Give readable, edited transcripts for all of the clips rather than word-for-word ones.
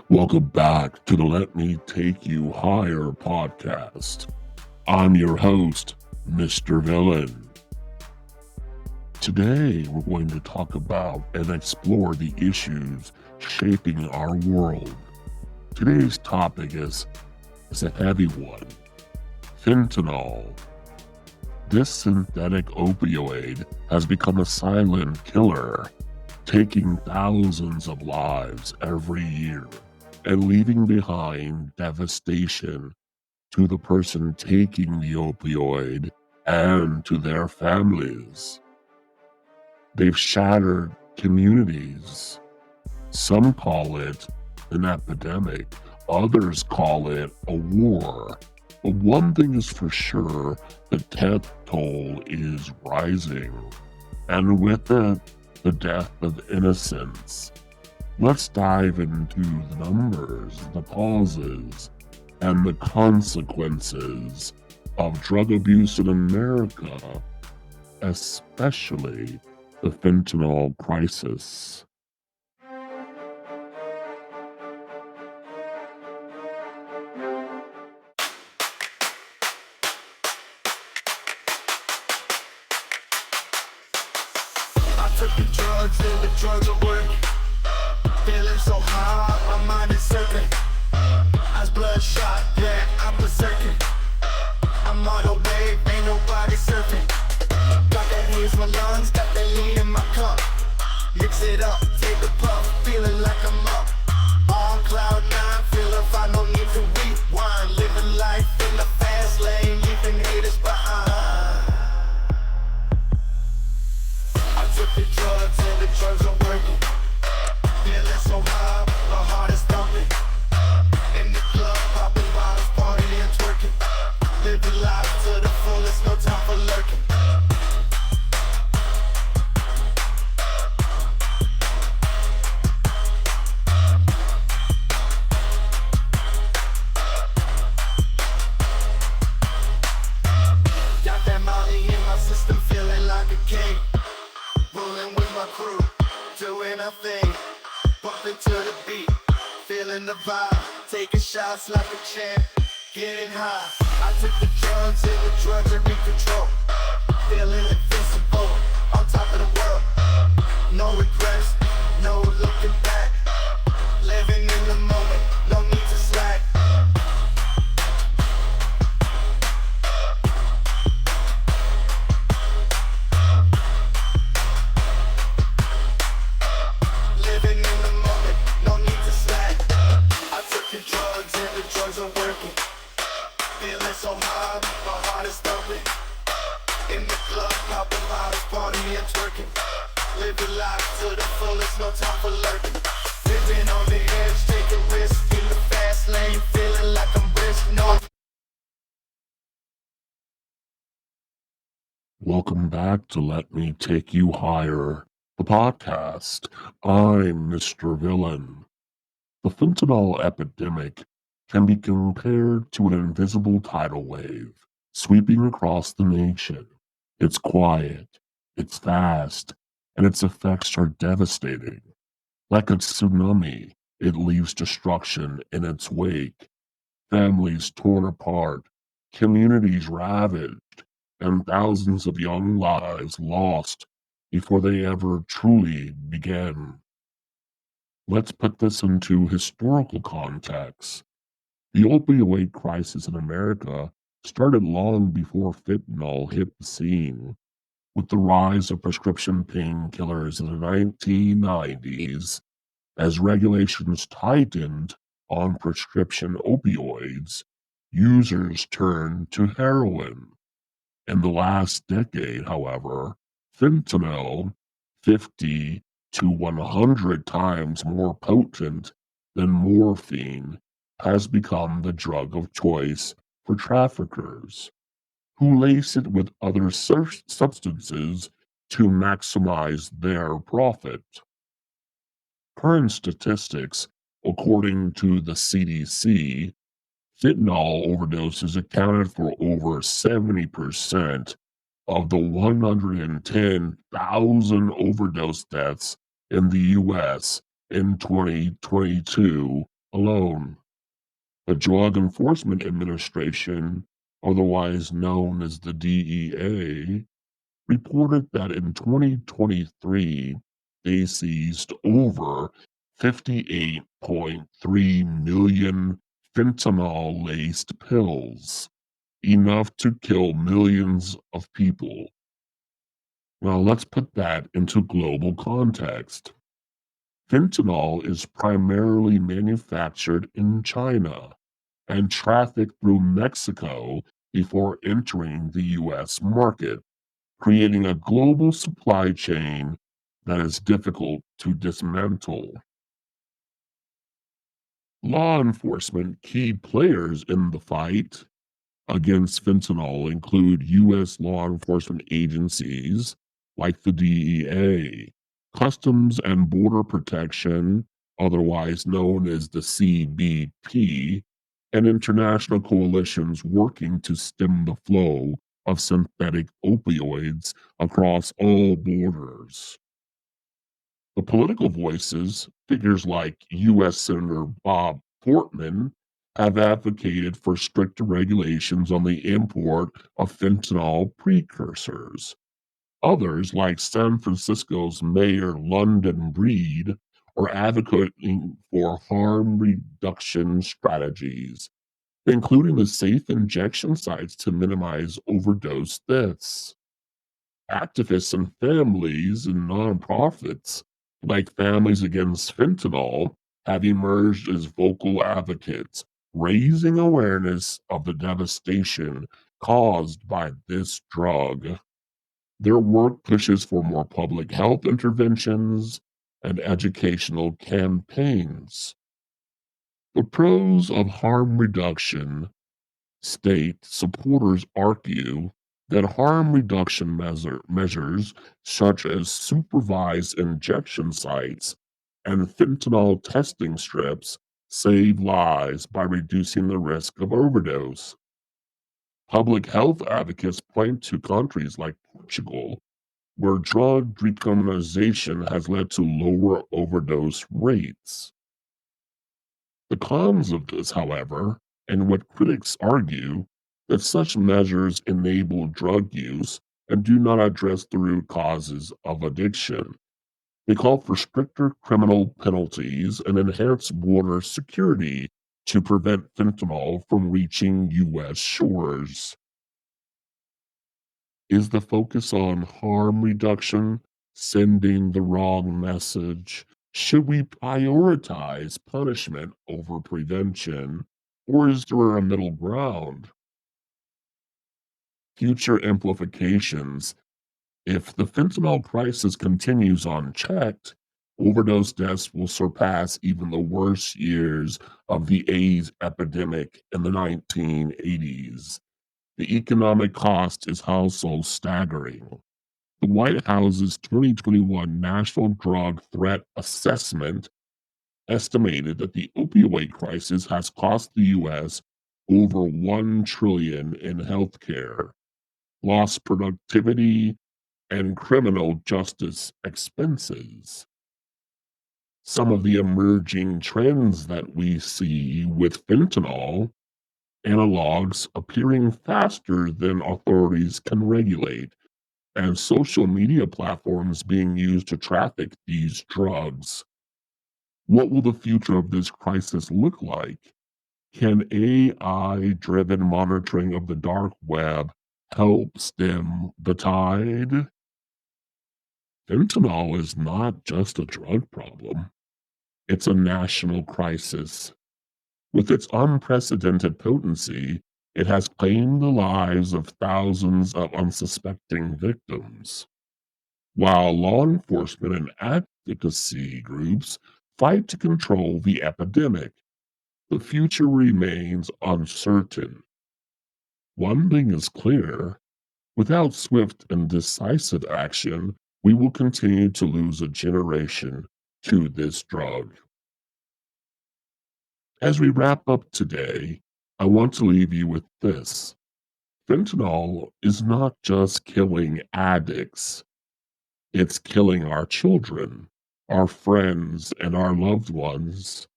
Welcome back to the Let Me Take You Higher podcast. I'm your host, Mr. Villain. Today, we're going to talk about and explore the issues shaping our world. Today's topic is a heavy one: fentanyl. This synthetic opioid has become a silent killer, taking thousands of lives every year and leaving behind devastation to the person taking the opioid and to their families. They've shattered communities. Some call it an epidemic, others call it a war. But one thing is for sure, the death toll is rising. And with it, the death of innocence. Let's dive into the numbers, the causes, and the consequences of drug abuse in America, especially the fentanyl crisis. I took the drugs and the drugs are working. Feeling so high, my mind is circling. Eyes bloodshot, yeah, I'm berserking. I'm on a wave, ain't nobody surfing. Got that haze in my lungs, got that lean in my cup. Mix it up, take a puff, feeling like I'm up. On cloud nine, feeling fine, no need to rewind. Living life in the fast lane, leaving haters behind. I took the drugs and the drugs are working. Feeling so high, my heart is thumping. In the club, popping bottles, partying and twerking. Living life to the fullest, no time for lurking. Got that molly in my system, feeling like a king. Rolling with my crew, doing our thing. Bumping to the beat, feeling the vibe. Taking shots like a champ, getting high. I took the drugs and the drugs are in control. Feeling invincible, on top of the world. No regrets, no looking back. Living in the moment, no need to slack. Living in the moment, no need to slack. I took the drugs and the drugs are working. Feeling so high, my heart is thumping. In the club, popping bottles, partying and twerking. Living life to the fullest, no time for lurking. Living on the edge, taking risks in the fast lane. Feeling like I'm rich, no. Welcome back to Let Me Take You Higher, the podcast. I'm Mr. Villain. The fentanyl epidemic can be compared to an invisible tidal wave sweeping across the nation. It's quiet, it's fast, and its effects are devastating. Like a tsunami, it leaves destruction in its wake. Families torn apart, communities ravaged, and thousands of young lives lost before they ever truly began. Let's put this into historical context. The opioid crisis in America started long before fentanyl hit the scene. With the rise of prescription painkillers in the 1990s, as regulations tightened on prescription opioids, users turned to heroin. In the last decade, however, fentanyl, 50 to 100 times more potent than morphine, has become the drug of choice for traffickers, who lace it with other substances to maximize their profit. Current statistics, according to the CDC, fentanyl overdoses accounted for over 70% of the 110,000 overdose deaths in the US in 2022 alone. The Drug Enforcement Administration, otherwise known as the DEA, reported that in 2023, they seized over 58.3 million fentanyl laced pills, enough to kill millions of people. Now, let's put that into global context. Fentanyl is primarily manufactured in China and trafficked through Mexico before entering the US market, creating a global supply chain that is difficult to dismantle. Law enforcement key players in the fight against fentanyl include U.S. law enforcement agencies like the DEA, Customs and Border Protection, otherwise known as the CBP, and international coalitions working to stem the flow of synthetic opioids across all borders. The political voices, figures like U.S. Senator Bob Portman, have advocated for stricter regulations on the import of fentanyl precursors. Others, like San Francisco's Mayor London Breed, are advocating for harm reduction strategies, including the safe injection sites to minimize overdose deaths. Activists and families and nonprofits, like Families Against Fentanyl, have emerged as vocal advocates, raising awareness of the devastation caused by this drug. Their work pushes for more public health interventions and educational campaigns. The pros of harm reduction state supporters argue that harm reduction measures such as supervised injection sites and fentanyl testing strips save lives by reducing the risk of overdose. Public health advocates point to countries like Portugal, where drug decriminalization has led to lower overdose rates. The cons of this, however, and what critics argue, that such measures enable drug use and do not address the root causes of addiction. They call for stricter criminal penalties and enhanced border security to prevent fentanyl from reaching U.S. shores. Is the focus on harm reduction sending the wrong message? Should we prioritize punishment over prevention, or is there a middle ground? Future amplifications. If the fentanyl crisis continues unchecked, overdose deaths will surpass even the worst years of the AIDS epidemic in the 1980s. The economic cost is also staggering. The White House's 2021 National Drug Threat Assessment estimated that the opioid crisis has cost the U.S. over $1 trillion in healthcare, lost productivity, and criminal justice expenses. Some of the emerging trends that we see with fentanyl analogs appearing faster than authorities can regulate, and social media platforms being used to traffic these drugs. What will the future of this crisis look like? Can AI driven monitoring of the dark web help stem the tide? Fentanyl is not just a drug problem, it's a national crisis. With its unprecedented potency, it has claimed the lives of thousands of unsuspecting victims. While law enforcement and advocacy groups fight to control the epidemic, the future remains uncertain. One thing is clear: without swift and decisive action, we will continue to lose a generation to this drug. As we wrap up today, I want to leave you with this. Fentanyl is not just killing addicts, it's killing our children, our friends, and our loved ones.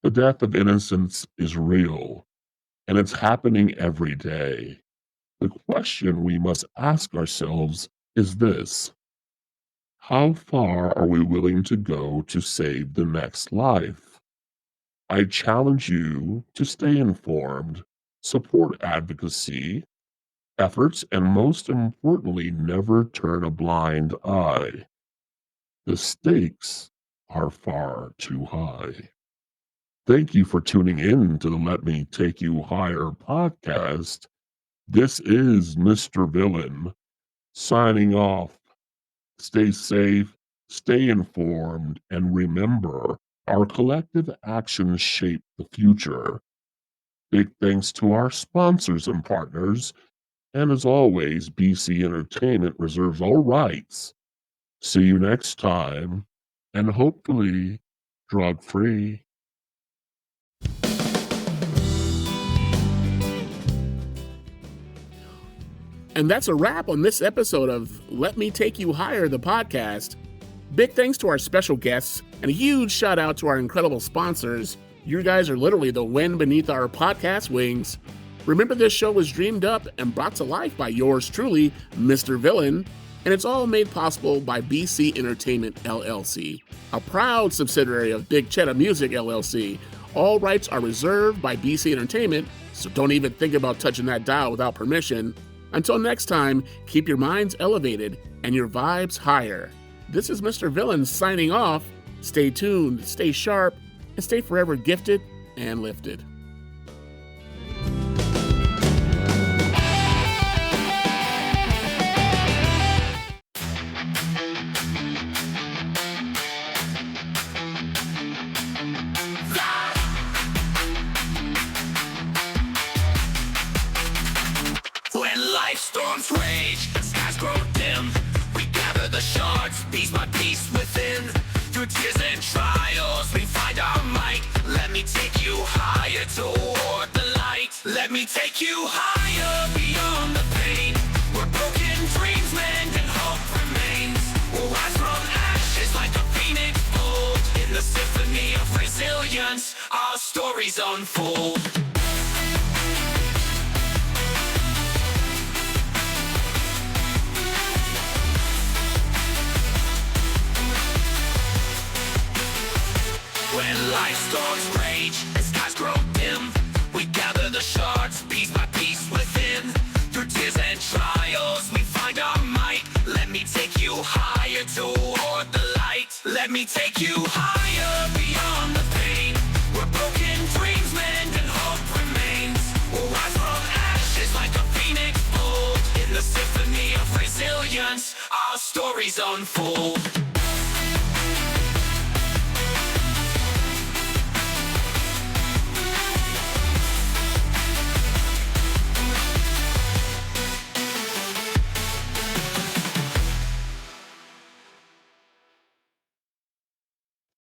The death of innocence is real, and it's happening every day. The question we must ask ourselves is this: how far are we willing to go to save the next life? I challenge you to stay informed, support advocacy efforts, and most importantly, never turn a blind eye. The stakes are far too high. Thank you for tuning in to the Let Me Take You Higher podcast. This is Mr. Villain signing off. Stay safe, stay informed, and remember, our collective actions shape the future. Big thanks to our sponsors and partners. And as always, BC Entertainment reserves all rights. See you next time, and hopefully drug-free. And that's a wrap on this episode of Let Me Take You Higher, the podcast. Big thanks to our special guests, and a huge shout out to our incredible sponsors. You guys are literally the wind beneath our podcast wings. Remember, this show was dreamed up and brought to life by yours truly, Mr. Villain, and it's all made possible by BC Entertainment LLC, a proud subsidiary of Big Cheddar Music LLC. All rights are reserved by BC Entertainment, so don't even think about touching that dial without permission. Until next time, keep your minds elevated and your vibes higher. This is Mr. Villain signing off. Stay tuned, stay sharp, and stay forever gifted and lifted. When life storms rage and skies grow dim, we gather the shards, piece by piece within. Through tears and trials, we find our might. Let me take you higher toward the light. Let me take you higher beyond the pain. Where broken dreams mend and hope remains. We'll rise from ashes like a phoenix bold. In the symphony of resilience, our stories unfold. When life storms rage and skies grow dim, we gather the shards, piece by piece within. Through tears and trials, we find our might. Let me take you higher toward the light. Let me take you higher beyond the pain. Where broken dreams mend and hope remains. We'll rise from ashes like a phoenix bold. In the symphony of resilience, our stories unfold.